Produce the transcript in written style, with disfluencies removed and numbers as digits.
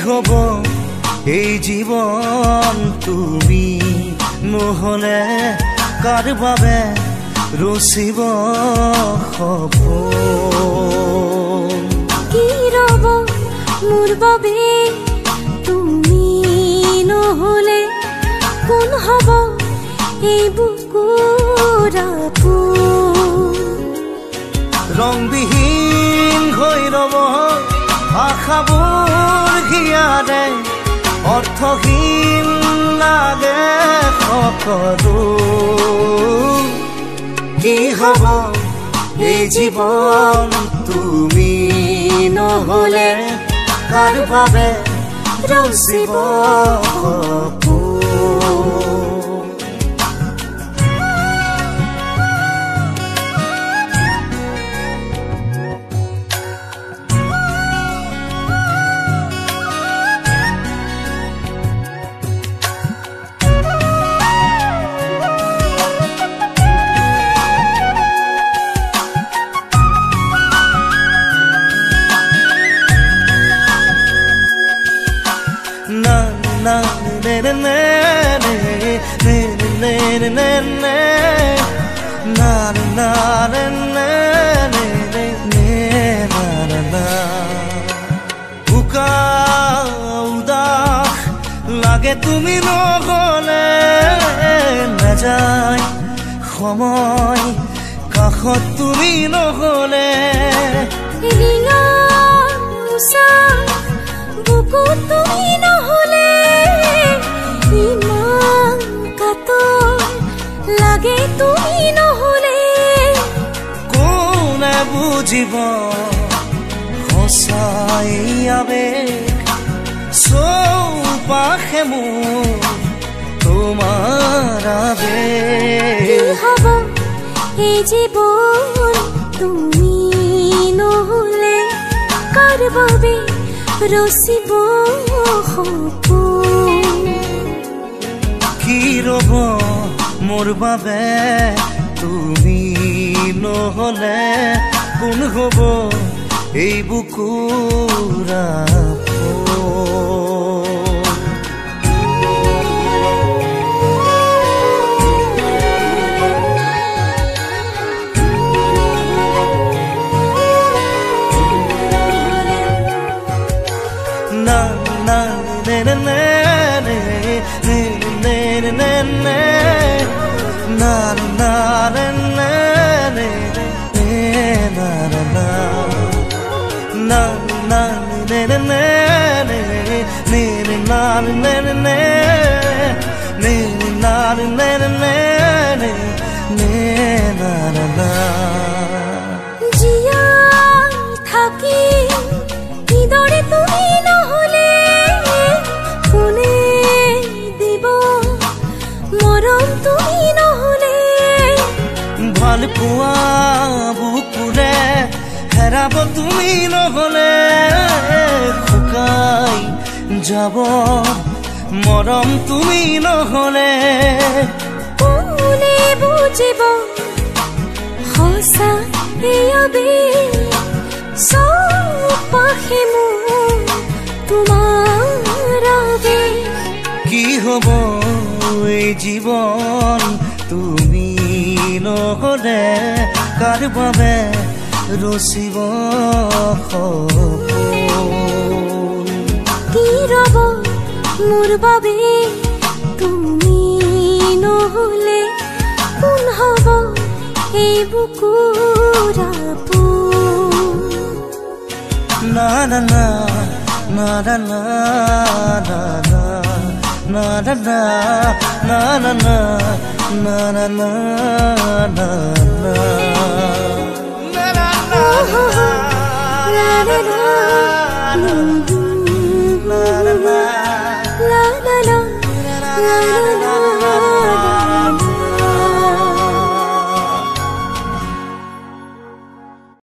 হব এই জীবন তুমি নহলে কাৰ বাবে ৰচিব সপোন কি ৰব মোৰ বাবে তুমি নহলে কোন হব এই বুকুৰ আপোন ৰংবিহীন হৈ ৰব আশাবোৰ হিয়াৰে অৰ্থহীন লাগে সকলো কি হব এই জীৱন তুমি নহলে কাৰ বাবে ৰচিব সপোন লাগে তুমি নহলে নাযায় সময় কাষত তুমি নহলে বুকু তুমি নহলে ইমান কাতৰ লাগে তুমি নহলে কোনে বুজিব সঁচাই আবেগ চৌপাশে মোৰ তোমাৰ আবেগ কি হব এই জীৱন তুমি নহলে কাৰ বাবে ৰচিব সপোন কি ৰব মোৰ বাবে তুমি নহলে কোন হব এই বুকুৰ জীয়াই থাকি কিদৰে তুমি নহলে কোনে দিব মৰম তুমি নহলে ভাল পোৱা বুকুৰে হেৰাব তুমি নহলে শুকাই যাব মৰম তুমি নহলে কোনে বুজিব সঁচা চৌপাশে মোৰ তোমাৰ আবেগ কি হব এই জীৱন তুমি নহলে কাৰ বাবে ৰচিব সপোন কি ৰব মোৰ বাবে তুমি নহলে কোন হব এই বুকুৰ আপোন না না না না না না na na na na na na na na na na na na na